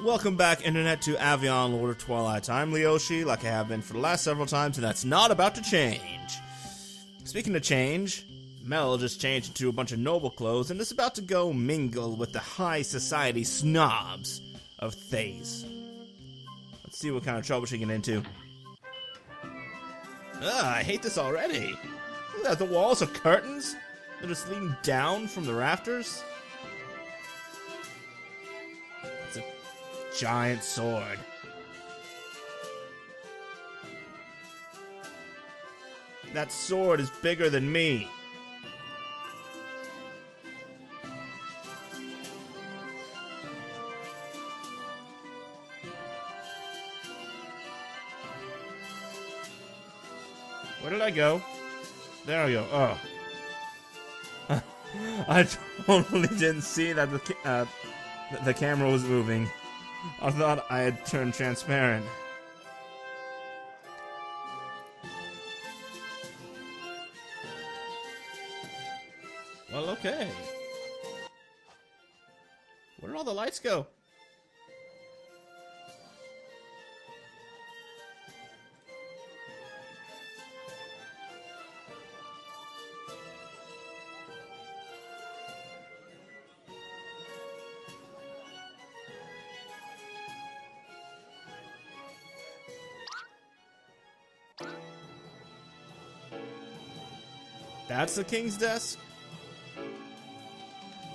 Welcome back, Internet, to Aveyond, Lord of Twilight. I'm Leoshi, like I have been for the last several times, and that's not about to change. Speaking of change, Mel just changed into a bunch of noble clothes and is about to go mingle with the high society snobs of Thays. Let's see what kind of trouble she can get into. Ugh, I hate this already. Look at that, the walls are curtains. They're just leading down from the rafters. It's a giant sword. That sword is bigger than me. Where did I go? There we go. Oh. I totally didn't see that the camera was moving. I thought I had turned transparent. Well, okay. Where did all the lights go? That's the king's desk?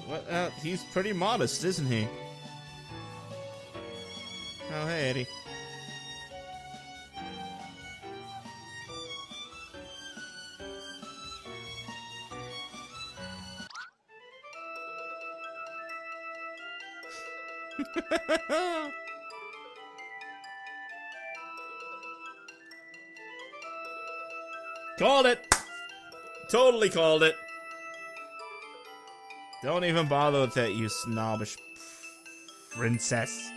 What? He's pretty modest, isn't he? Oh, hey, Eddie. Called it! Totally called it. Don't even bother with that, you snobbish princess.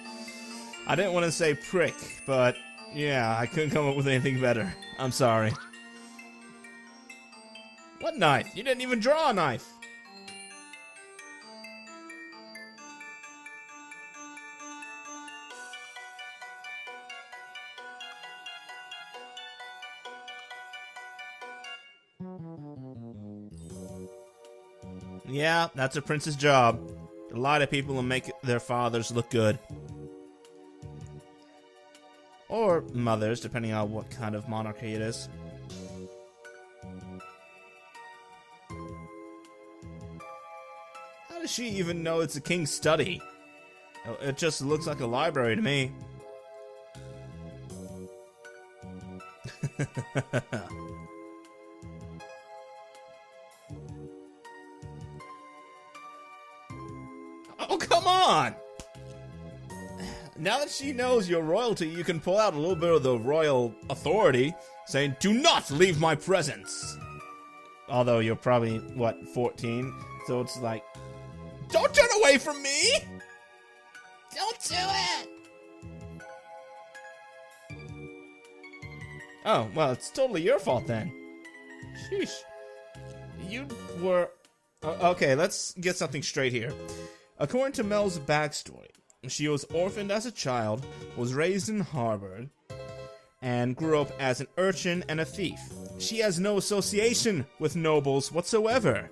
I didn't want to say prick, but yeah, I couldn't come up with anything better. I'm sorry. What knife? You didn't even draw a knife. Yeah, that's a prince's job. To lie to people and make their fathers look good. Or mothers, depending on what kind of monarchy it is. How does she even know it's a king's study? It just looks like a library to me. Oh, come on! Now that she knows your royalty, you can pull out a little bit of the royal authority, saying, "Do not leave my presence!" Although you're probably, what, 14? So it's like, don't turn away from me! Don't do it! Oh, well, it's totally your fault then. Sheesh. You were... Okay, let's get something straight here. According to Mel's backstory, she was orphaned as a child, was raised in Harvard, and grew up as an urchin and a thief. She has no association with nobles whatsoever.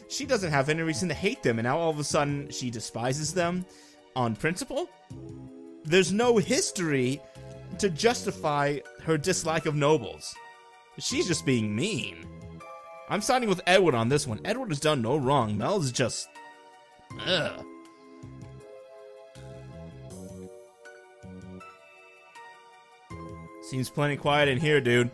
She doesn't have any reason to hate them, and now all of a sudden she despises them on principle? There's no history to justify her dislike of nobles. She's just being mean. I'm siding with Edward on this one. Edward has done no wrong. Mel's just... ugh. Seems plenty quiet in here, dude.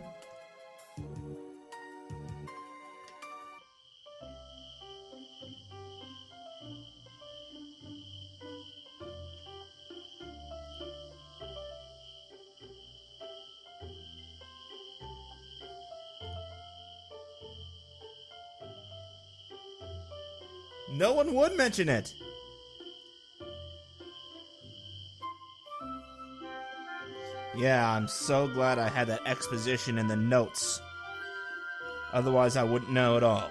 No one would mention it. Yeah, I'm so glad I had that exposition in the notes. Otherwise, I wouldn't know at all.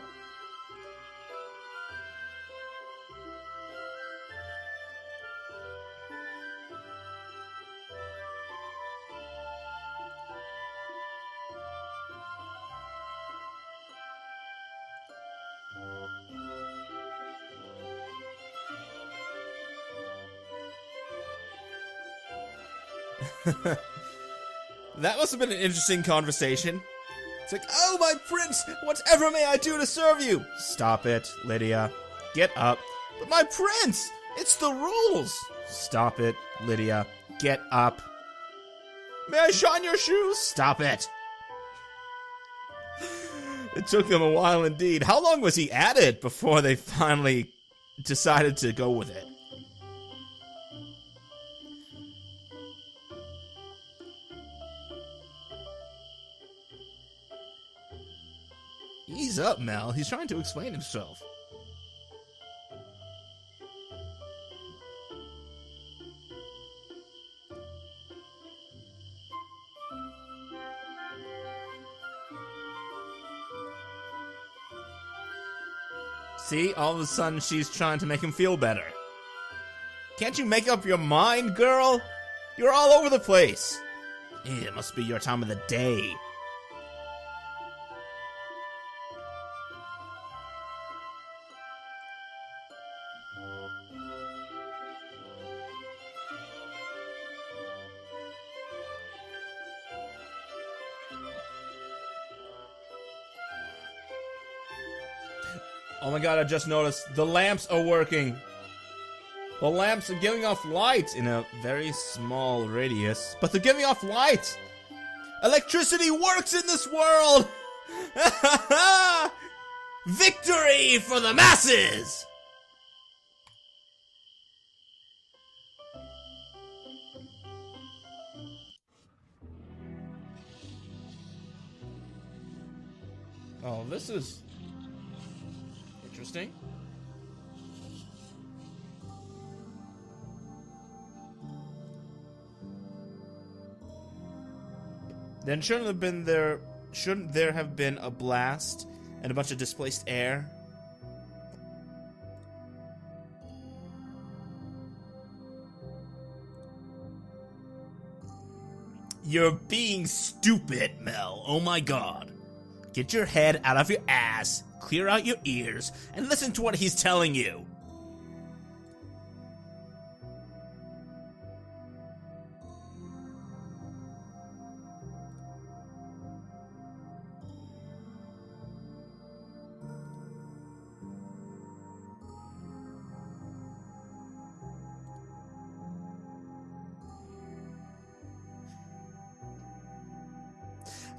That must have been an interesting conversation. It's like, oh, my prince, whatever may I do to serve you? Stop it, Lydia. Get up. But my prince, it's the rules. Stop it, Lydia. Get up. May I shine your shoes? Stop it. It took them a while indeed. How long was he at it before they finally decided to go with it? Ease up, Mel. He's trying to explain himself. See, all of a sudden she's trying to make him feel better. Can't you make up your mind, girl? You're all over the place. It must be your time of the day. Oh my god, I just noticed the lamps are working. The lamps are giving off light in a very small radius, but they're giving off light. Electricity works in this world. Victory for the masses. Oh, this is interesting. Then shouldn't there have been a blast and a bunch of displaced air? You're being stupid, Mel. Oh my god. Get your head out of your ass, clear out your ears, and listen to what he's telling you.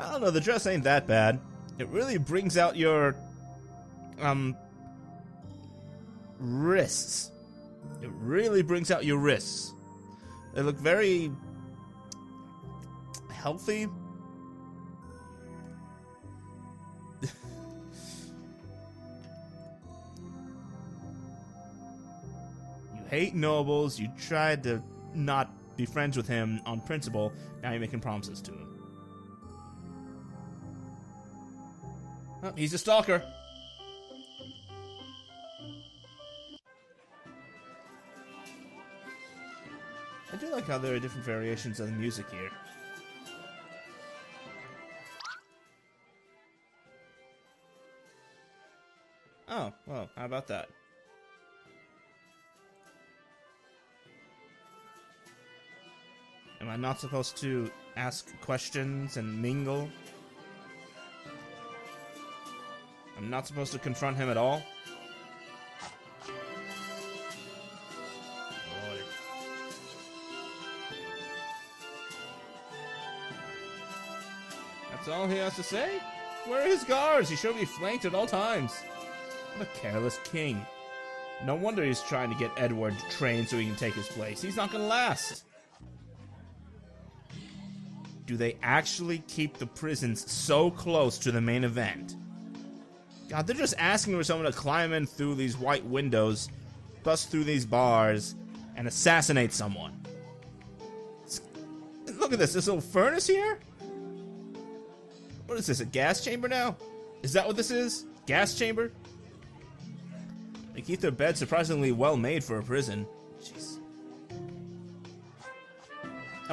I don't know, the dress ain't that bad. It really brings out your, wrists. It really brings out your wrists. They look very healthy. You hate nobles. You tried to not be friends with him on principle. Now you're making promises to him. Oh, he's a stalker. I do like how there are different variations of the music here. Oh, well, how about that? Am I not supposed to ask questions and mingle? I'm not supposed to confront him at all? Lord. That's all he has to say? Where are his guards? He should be flanked at all times. What a careless king. No wonder he's trying to get Edward trained so he can take his place. He's not gonna last. Do they actually keep the prisons so close to the main event? God, they're just asking for someone to climb in through these white windows, bust through these bars, and assassinate someone. Look at this little furnace here? What is this, a gas chamber now? Is that what this is? Gas chamber? They keep their beds surprisingly well made for a prison. Jeez.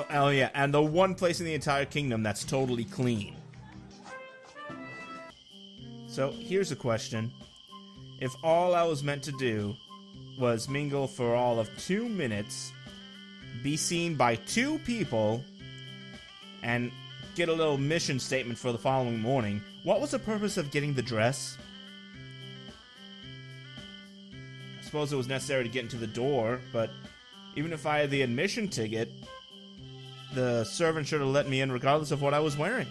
Oh yeah, and the one place in the entire kingdom that's totally clean. So, here's a question. If all I was meant to do was mingle for all of 2 minutes, be seen by 2 people, and get a little mission statement for the following morning. What was the purpose of getting the dress? I suppose it was necessary to get into the door, but even if I had the admission ticket, the servant should have let me in regardless of what I was wearing.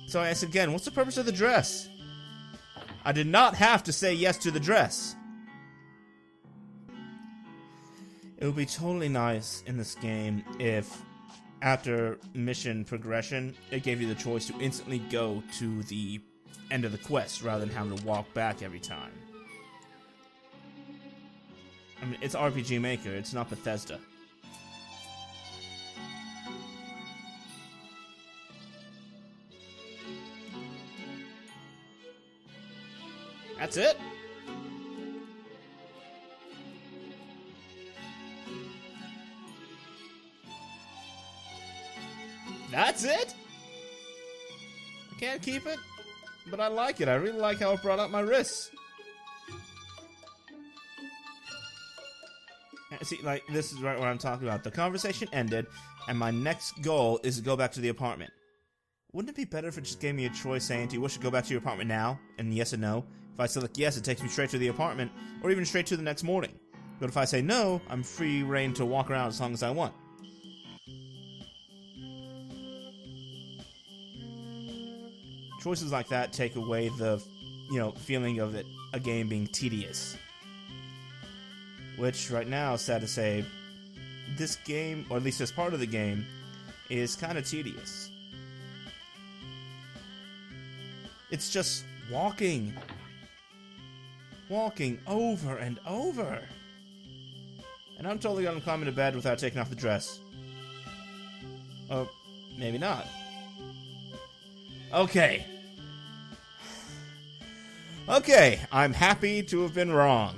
So I asked again, what's the purpose of the dress? I did not have to say yes to the dress. It would be totally nice in this game if, after mission progression, it gave you the choice to instantly go to the end of the quest rather than having to walk back every time. I mean, it's RPG Maker, it's not Bethesda. That's it? That's it? I can't keep it, but I like it. I really like how it brought up my wrists. See, like, this is right what I'm talking about. The conversation ended, and my next goal is to go back to the apartment. Wouldn't it be better if it just gave me a choice saying, do you wish to go back to your apartment now? And yes and no. If I select yes, it takes me straight to the apartment, or even straight to the next morning. But if I say no, I'm free reign to walk around as long as I want. Choices like that take away the, feeling of it, a game being tedious. Which, right now, sad to say, this game, or at least this part of the game, is kind of tedious. It's just walking. Walking over and over. And I'm totally gonna climb into bed without taking off the dress. Or maybe not. Okay. Okay, I'm happy to have been wrong.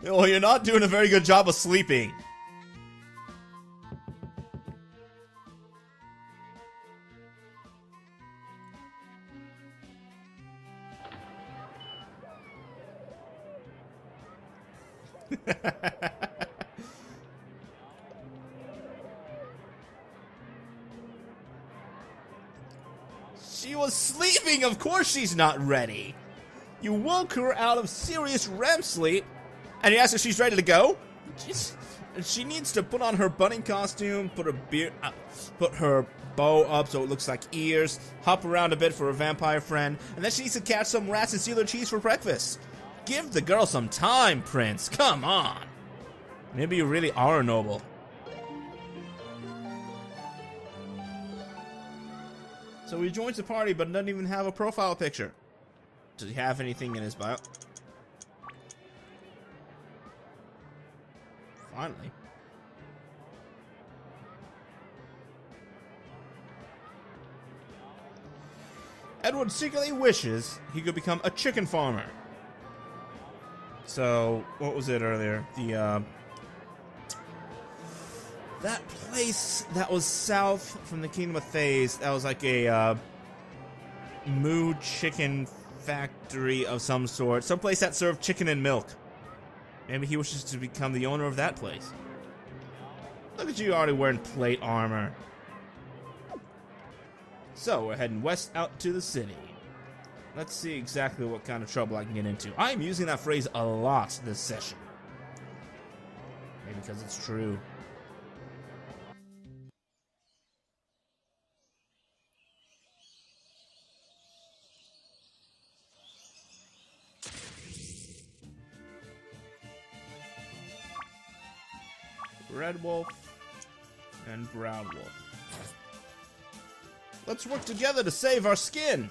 Well, you're not doing a very good job of sleeping. She was sleeping, of course she's not ready. You woke her out of serious REM sleep, and you ask if she's ready to go? She needs to put on her bunny costume, put her bow up so it looks like ears, hop around a bit for her vampire friend, and then she needs to catch some rats and steal their cheese for breakfast. Give the girl some time, Prince. Come on. Maybe you really are a noble. So he joins the party but doesn't even have a profile picture. Does he have anything in his bio? Finally. Edward secretly wishes he could become a chicken farmer. So, what was it earlier? That place that was south from the Kingdom of Thays, that was like a moo chicken factory of some sort. Some place that served chicken and milk. Maybe he wishes to become the owner of that place. Look at you already wearing plate armor. So, we're heading west out to the city. Let's see exactly what kind of trouble I can get into. I'm using that phrase a lot this session. Maybe because it's true. Red Wolf and Brown Wolf. Let's work together to save our skin.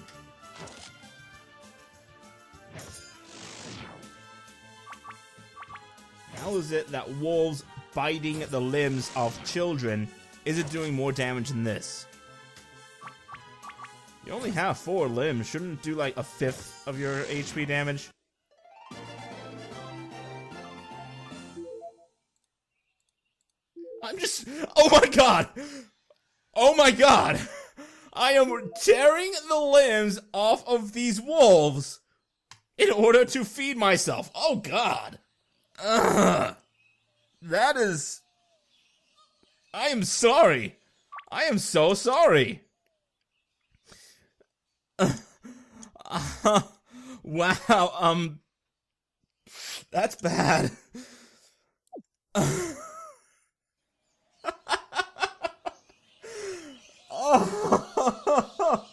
How is it that wolves biting the limbs of children isn't doing more damage than this? You only have 4 limbs. Shouldn't it do like 1/5 of your HP damage? I'm just... Oh my god! Oh my god! I am tearing the limbs off of these wolves in order to feed myself. Oh god! Ugh. That is... I am sorry. I am so sorry. Wow, that's bad. Oh.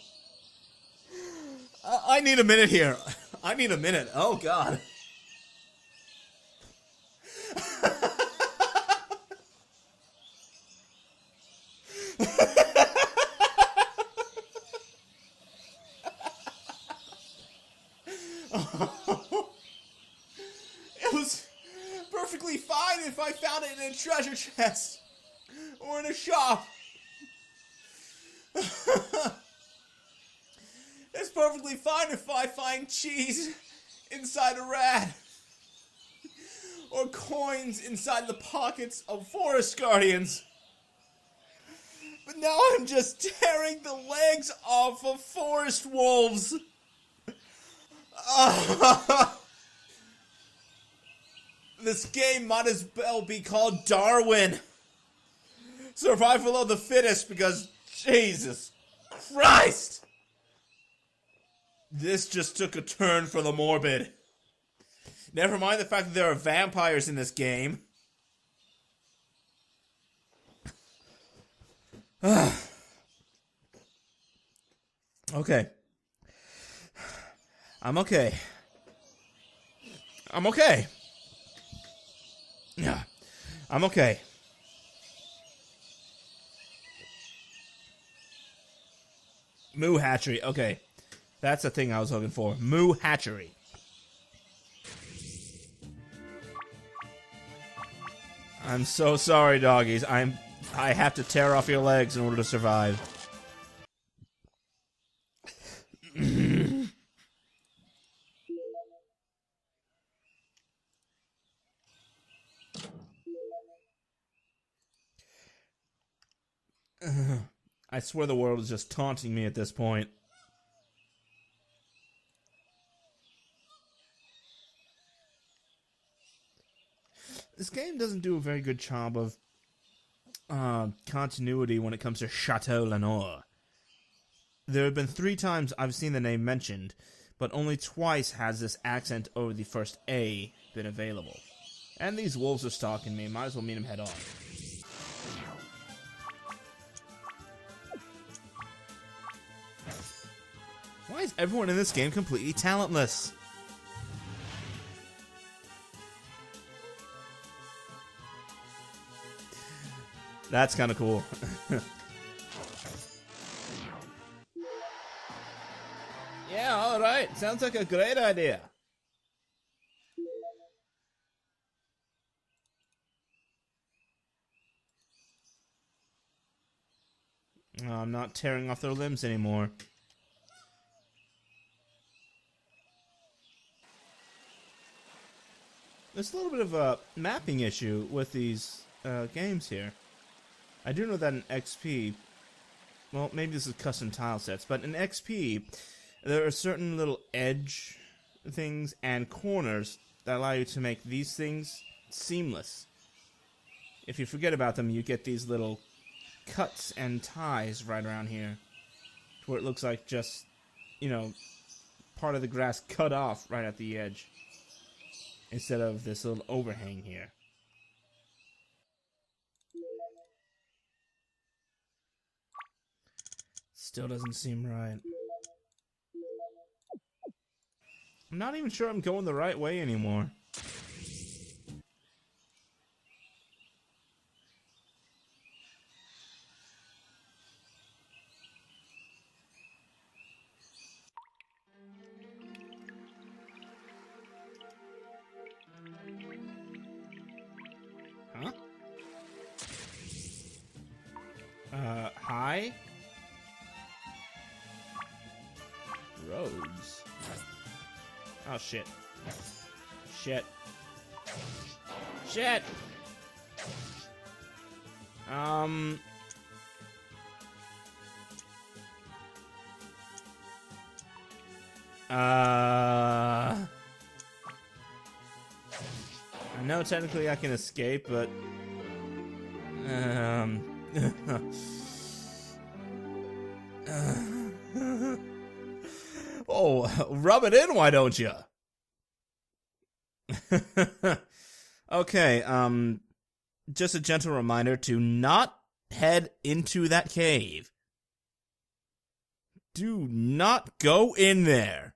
I need a minute here. I need a minute. Oh god. It was perfectly fine if I found it in a treasure chest or in a shop. It's perfectly fine if I find cheese inside a rat or coins inside the pockets of forest guardians. But now I'm just tearing the legs off of forest wolves. This game might as well be called Darwin. Survival of the fittest, because Jesus Christ! This just took a turn for the morbid. Never mind the fact that there are vampires in this game. Okay. I'm okay. I'm okay. Yeah. I'm okay. Moo Hatchery. Okay. That's the thing I was looking for. Moo Hatchery. I'm so sorry, doggies. I have to tear off your legs in order to survive. I swear the world is just taunting me at this point. This game doesn't do a very good job of continuity when it comes to Chateau Lenoir. There have been 3 times I've seen the name mentioned, but only twice has this accent over the first A been available. And these wolves are stalking me, might as well meet them head on. Why is everyone in this game completely talentless? That's kind of cool. Yeah, alright. Sounds like a great idea. Oh, I'm not tearing off their limbs anymore. There's a little bit of a mapping issue with these games here. I do know that in XP, well, maybe this is custom tile sets, but in XP, there are certain little edge things and corners that allow you to make these things seamless. If you forget about them, you get these little cuts and ties right around here, where it looks like just, you know, part of the grass cut off right at the edge, instead of this little overhang here. Still doesn't seem right. I'm not even sure I'm going the right way anymore. Huh? Hi? Roads. Oh, shit. Shit. Shit! I know technically I can escape, but oh, rub it in, why don't you? Okay, just a gentle reminder to not head into that cave. Do not go in there.